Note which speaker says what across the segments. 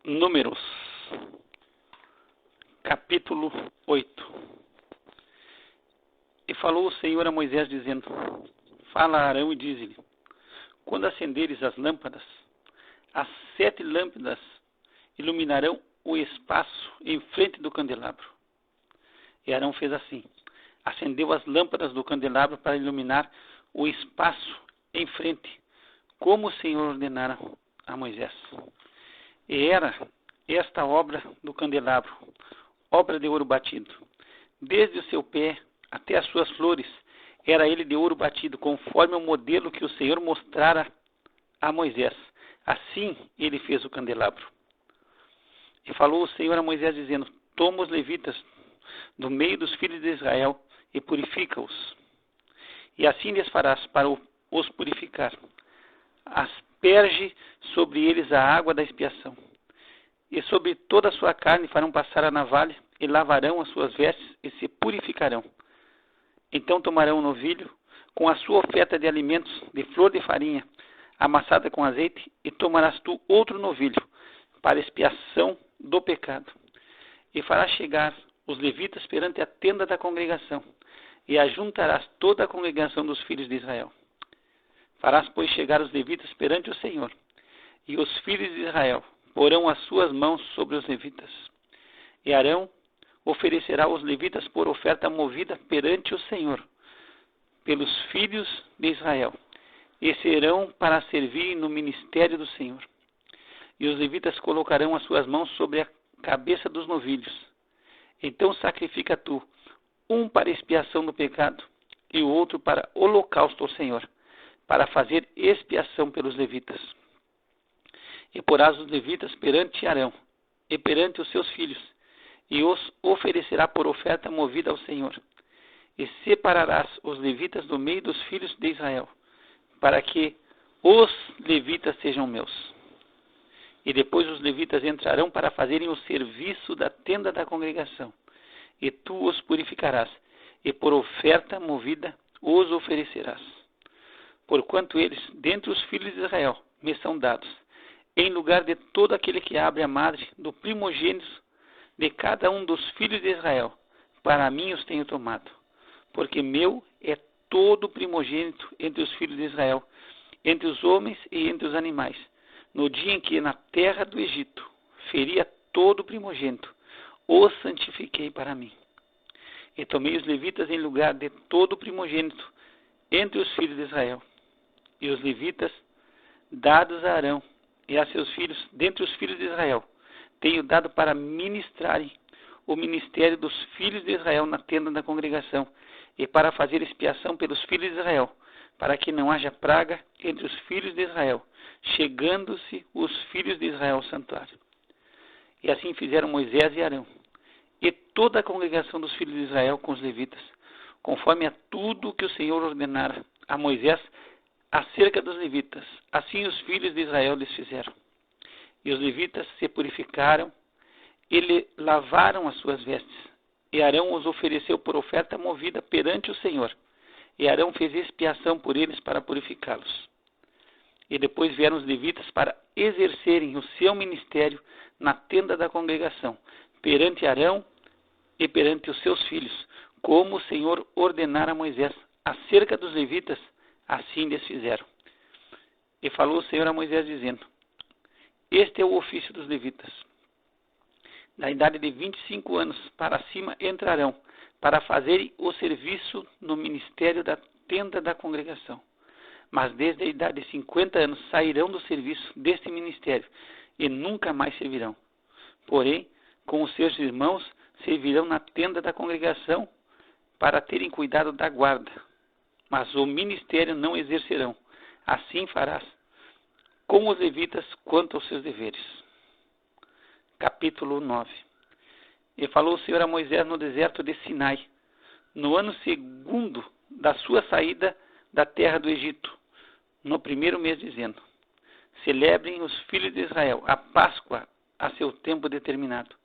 Speaker 1: Números, capítulo 8. E falou o Senhor a Moisés, dizendo: Fala a Arão e dize-lhe: Quando acenderes as lâmpadas, as 7 lâmpadas iluminarão o espaço em frente do candelabro. E Arão fez assim: acendeu as lâmpadas do candelabro para iluminar o espaço em frente, como o Senhor ordenara a Moisés. E era esta obra do candelabro, obra de ouro batido. Desde o seu pé até as suas flores, era ele de ouro batido, conforme o modelo que o Senhor mostrara a Moisés. Assim ele fez o candelabro. E falou o Senhor a Moisés, dizendo: Toma os levitas do meio dos filhos de Israel e purifica-os. E assim lhes farás para os purificar. Asperge sobre eles a água da expiação. E sobre toda a sua carne farão passar a navalha, e lavarão as suas vestes, e se purificarão. Então tomarão um novilho, com a sua oferta de alimentos, de flor de farinha, amassada com azeite, e tomarás tu outro novilho, para expiação do pecado. E farás chegar os levitas perante a tenda da congregação, e ajuntarás toda a congregação dos filhos de Israel. Farás, pois, chegar os levitas perante o Senhor, e os filhos de Israel porão as suas mãos sobre os levitas. E Arão oferecerá os levitas por oferta movida perante o Senhor, pelos filhos de Israel, e serão para servir no ministério do Senhor. E os levitas colocarão as suas mãos sobre a cabeça dos novilhos. Então sacrifica tu, um para expiação do pecado, e o outro para holocausto ao Senhor, para fazer expiação pelos levitas. E porás os levitas perante Arão, e perante os seus filhos, e os oferecerá por oferta movida ao Senhor. E separarás os levitas do meio dos filhos de Israel, para que os levitas sejam meus. E depois os levitas entrarão para fazerem o serviço da tenda da congregação, e tu os purificarás, e por oferta movida os oferecerás. Porquanto eles, dentre os filhos de Israel, me são dados, em lugar de todo aquele que abre a madre do primogênito de cada um dos filhos de Israel, para mim os tenho tomado. Porque meu é todo primogênito entre os filhos de Israel, entre os homens e entre os animais. No dia em que na terra do Egito feria todo primogênito, o santifiquei para mim. E tomei os levitas em lugar de todo primogênito entre os filhos de Israel. E os levitas, dados a Arão e a seus filhos, dentre os filhos de Israel, tenho dado para ministrarem o ministério dos filhos de Israel na tenda da congregação, e para fazer expiação pelos filhos de Israel, para que não haja praga entre os filhos de Israel, chegando-se os filhos de Israel ao santuário. E assim fizeram Moisés e Arão, e toda a congregação dos filhos de Israel com os levitas, conforme a tudo que o Senhor ordenara a Moisés acerca dos levitas. Assim os filhos de Israel lhes fizeram. E os levitas se purificaram e lavaram as suas vestes. E Arão os ofereceu por oferta movida perante o Senhor. E Arão fez expiação por eles para purificá-los. E depois vieram os levitas para exercerem o seu ministério na tenda da congregação, perante Arão e perante os seus filhos, como o Senhor ordenara a Moisés. Acerca dos levitas, assim lhes fizeram. E falou o Senhor a Moisés, dizendo: Este é o ofício dos levitas. Da idade de 25 anos para cima entrarão, para fazerem o serviço no ministério da tenda da congregação. Mas desde a idade de 50 anos sairão do serviço deste ministério, e nunca mais servirão. Porém, com os seus irmãos, servirão na tenda da congregação, para terem cuidado da guarda. Mas o ministério não exercerão. Assim farás com os levitas quanto aos seus deveres. Capítulo 9. E falou o Senhor a Moisés no deserto de Sinai, no ano 2º da sua saída da terra do Egito, no 1º mês, dizendo: Celebrem os filhos de Israel a Páscoa a seu tempo determinado.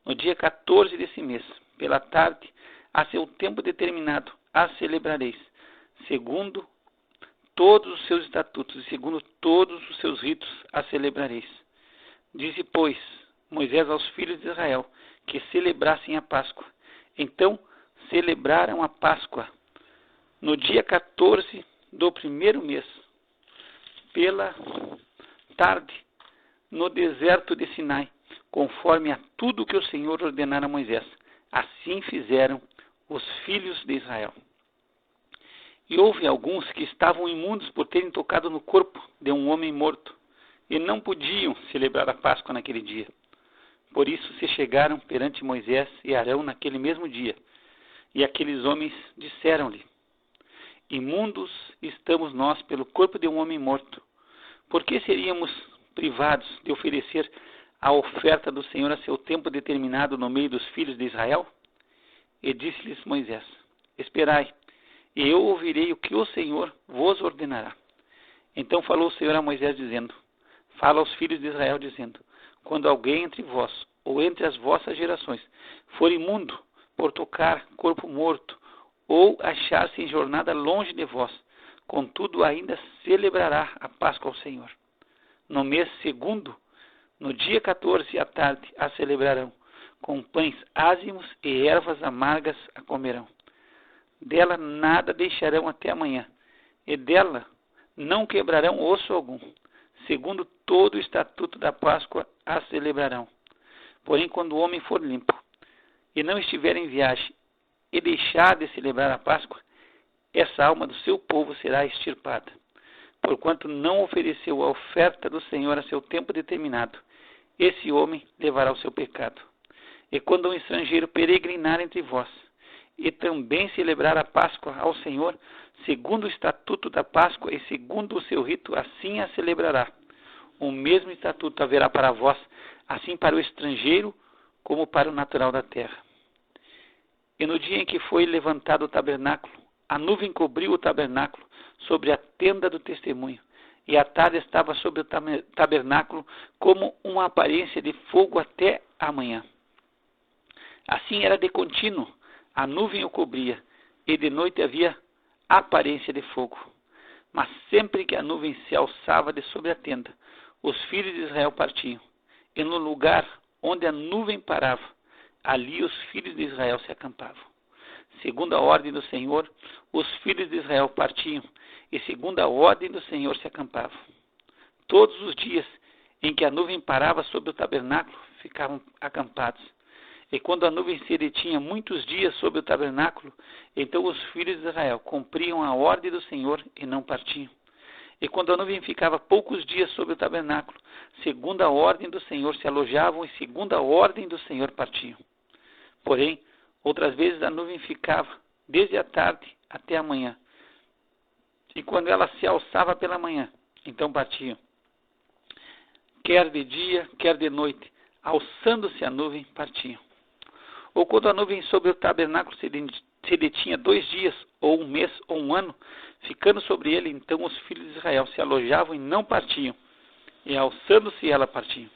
Speaker 1: No dia 14 desse mês, pela tarde, a seu tempo determinado, a celebrareis, segundo todos os seus estatutos e segundo todos os seus ritos a celebrareis. Disse, pois, Moisés aos filhos de Israel que celebrassem a Páscoa. Então celebraram a Páscoa no dia 14 do primeiro mês, pela tarde, no deserto de Sinai, conforme a tudo que o Senhor ordenara a Moisés. Assim fizeram os filhos de Israel. E houve alguns que estavam imundos por terem tocado no corpo de um homem morto, e não podiam celebrar a Páscoa naquele dia. Por isso se chegaram perante Moisés e Arão naquele mesmo dia. E aqueles homens disseram-lhe, imundos estamos nós pelo corpo de um homem morto. Por que seríamos privados de oferecer a oferta do Senhor a seu tempo determinado no meio dos filhos de Israel? E disse-lhes Moisés, esperai, e eu ouvirei o que o Senhor vos ordenará. Então falou o Senhor a Moisés, dizendo, fala aos filhos de Israel, dizendo, quando alguém entre vós, ou entre as vossas gerações, for imundo por tocar corpo morto, ou achar-se em jornada longe de vós, contudo ainda celebrará a Páscoa ao Senhor. No mês segundo, no dia 14 à tarde, a celebrarão, com pães ázimos e ervas amargas a comerão. Dela nada deixarão até amanhã, e dela não quebrarão osso algum. Segundo todo o estatuto da Páscoa, a celebrarão. Porém, quando o homem for limpo, e não estiver em viagem, e deixar de celebrar a Páscoa, essa alma do seu povo será extirpada, porquanto não ofereceu a oferta do Senhor a seu tempo determinado. Esse homem levará o seu pecado. E quando um estrangeiro peregrinar entre vós, e também celebrar a Páscoa ao Senhor, segundo o estatuto da Páscoa e segundo o seu rito, assim a celebrará. O mesmo estatuto haverá para vós, assim para o estrangeiro como para o natural da terra. E no dia em que foi levantado o tabernáculo, a nuvem cobriu o tabernáculo sobre a tenda do testemunho, e a tarde estava sobre o tabernáculo como uma aparência de fogo até a manhã. Assim era de contínuo, a nuvem o cobria, e de noite havia aparência de fogo. Mas sempre que a nuvem se alçava de sobre a tenda, os filhos de Israel partiam, e no lugar onde a nuvem parava, ali os filhos de Israel se acampavam. Segundo a ordem do Senhor, os filhos de Israel partiam, e segundo a ordem do Senhor se acampavam. Todos os dias em que a nuvem parava sobre o tabernáculo, ficavam acampados. E quando a nuvem se detinha muitos dias sobre o tabernáculo, então os filhos de Israel cumpriam a ordem do Senhor e não partiam. E quando a nuvem ficava poucos dias sobre o tabernáculo, segundo a ordem do Senhor se alojavam e segundo a ordem do Senhor partiam. Porém, outras vezes a nuvem ficava desde a tarde até a manhã. E quando ela se alçava pela manhã, então partiam. Quer de dia, quer de noite, alçando-se a nuvem, partiam. Ou quando a nuvem sobre o tabernáculo se detinha 2 dias, ou 1 mês, ou 1 ano, ficando sobre ele, então os filhos de Israel se alojavam e não partiam, e alçando-se ela partiam.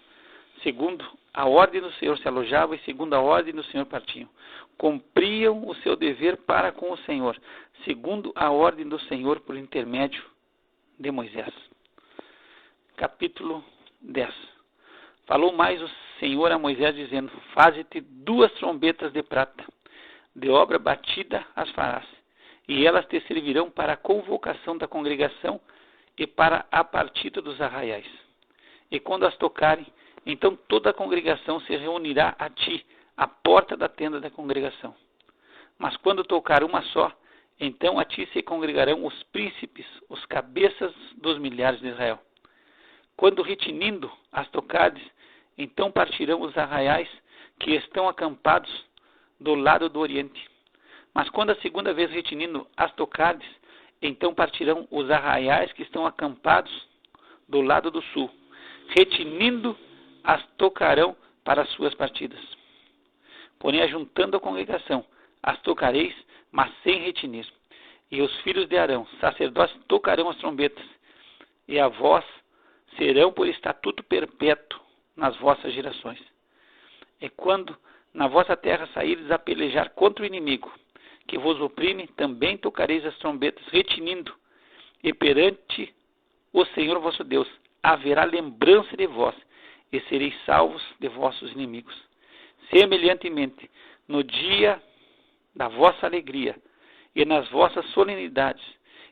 Speaker 1: Segundo a ordem do Senhor se alojavam, e segundo a ordem do Senhor partiam. Cumpriam o seu dever para com o Senhor, segundo a ordem do Senhor por intermédio de Moisés. Capítulo 10. Falou mais o Senhor a Moisés, dizendo, faze-te 2 trombetas de prata, de obra batida as farás, e elas te servirão para a convocação da congregação e para a partida dos arraiais. E quando as tocarem, então toda a congregação se reunirá a ti, à porta da tenda da congregação. Mas quando tocar uma só, então a ti se congregarão os príncipes, os cabeças dos milhares de Israel. Quando retinindo as tocares, então partirão os arraiais que estão acampados do lado do oriente. Mas quando a segunda vez retinindo as tocares, então partirão os arraiais que estão acampados do lado do sul. Retinindo as tocarão para as suas partidas. Porém, ajuntando a congregação, as tocareis, mas sem retinir. E os filhos de Arão, sacerdotes, tocarão as trombetas, e a vós serão por estatuto perpétuo nas vossas gerações. E quando na vossa terra saíres a pelejar contra o inimigo, que vos oprime, também tocareis as trombetas, retinindo, e perante o Senhor vosso Deus haverá lembrança de vós, e sereis salvos de vossos inimigos. Semelhantemente, no dia da vossa alegria, e nas vossas solenidades,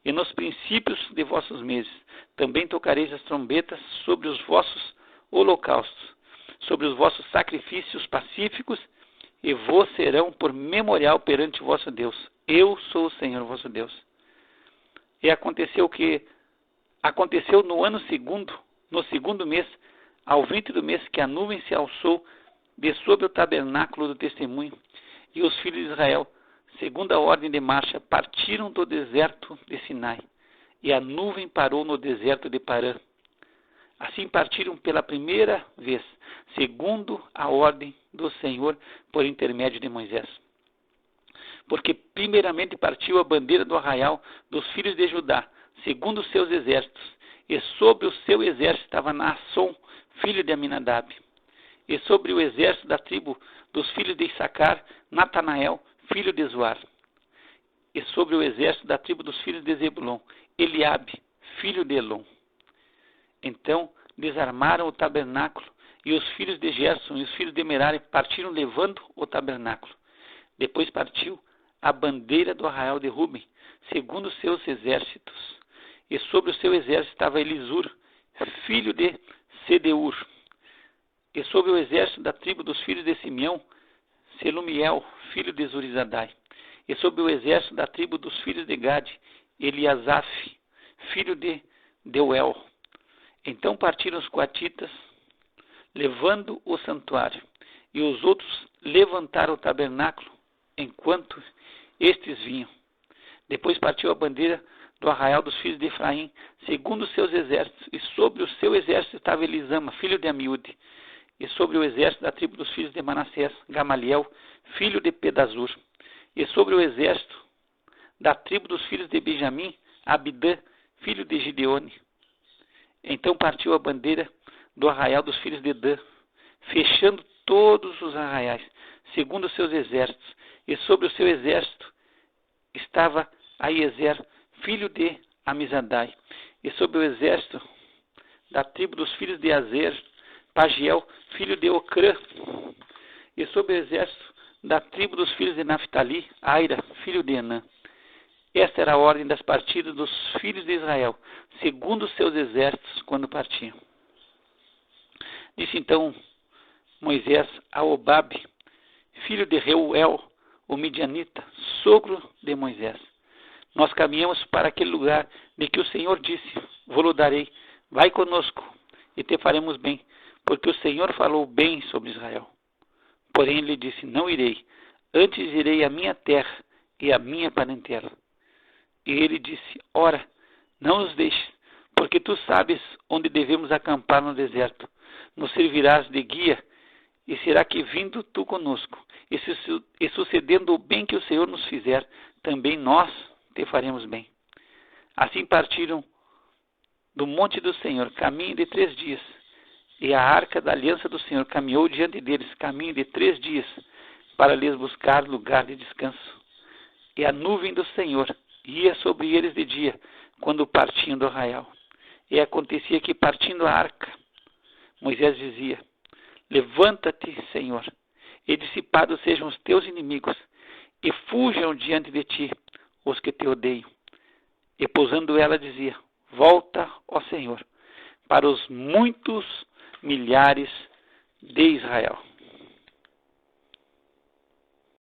Speaker 1: e nos princípios de vossos meses, também tocareis as trombetas sobre os vossos holocaustos, sobre os vossos sacrifícios pacíficos, e vos serão por memorial perante o vosso Deus. Eu sou o Senhor vosso Deus. E aconteceu no ano segundo, no segundo mês, ao 20 do mês, que a nuvem se alçou de sobre o tabernáculo do testemunho, e os filhos de Israel, segundo a ordem de marcha, partiram do deserto de Sinai, e a nuvem parou no deserto de Parã. Assim partiram pela primeira vez, segundo a ordem do Senhor, por intermédio de Moisés. Porque primeiramente partiu a bandeira do arraial dos filhos de Judá, segundo os seus exércitos, e sobre o seu exército estava Naasson, filho de Aminadab. E sobre o exército da tribo dos filhos de Issacar, Natanael, filho de Zoar. E sobre o exército da tribo dos filhos de Zebulon, Eliabe, filho de Elon. Então desarmaram o tabernáculo, e os filhos de Gerson e os filhos de Merari partiram levando o tabernáculo. Depois partiu a bandeira do arraial de Ruben, segundo os seus exércitos. E sobre o seu exército estava Elisur, filho de Sedeur. E sobre o exército da tribo dos filhos de Simeão, Selumiel, filho de Zurizadai. E sobre o exército da tribo dos filhos de Gade, Eliasaf, filho de Deuel. Então partiram os coatitas, levando o santuário, e os outros levantaram o tabernáculo, enquanto estes vinham. Depois partiu a bandeira do arraial dos filhos de Efraim, segundo os seus exércitos, e sobre o seu exército estava Elisama, filho de Amiúde, e sobre o exército da tribo dos filhos de Manassés, Gamaliel, filho de Pedazur, e sobre o exército da tribo dos filhos de Benjamim, Abidã, filho de Gideone. Então partiu a bandeira do arraial dos filhos de Dan, fechando todos os arraiais, segundo os seus exércitos, e sobre o seu exército estava Aiezer, filho de Amizadai, e sobre o exército da tribo dos filhos de Azer, Pagiel, filho de Ocrã, e sobre o exército da tribo dos filhos de Naphtali, Aira, filho de Enã. Esta era a ordem das partidas dos filhos de Israel, segundo os seus exércitos, quando partiam. Disse então Moisés a Obabe, filho de Reuel, o midianita, sogro de Moisés: nós caminhamos para aquele lugar de que o Senhor disse: vou-lo darei, vai conosco e te faremos bem, porque o Senhor falou bem sobre Israel. Porém ele disse: não irei, antes irei à minha terra e à minha parentela. E ele disse: ora, não nos deixes, porque tu sabes onde devemos acampar no deserto. Nos servirás de guia, e será que vindo tu conosco, e sucedendo o bem que o Senhor nos fizer, também nós te faremos bem. Assim partiram do monte do Senhor, caminho de 3 dias, e a arca da aliança do Senhor caminhou diante deles, caminho de 3 dias, para lhes buscar lugar de descanso. E a nuvem do Senhor ia sobre eles de dia, quando partiam do arraial. E acontecia que, partindo a arca, Moisés dizia: levanta-te, Senhor, e dissipados sejam os teus inimigos, e fujam diante de ti os que te odeiam. E pousando ela dizia: volta, ó Senhor, para os muitos milhares de Israel.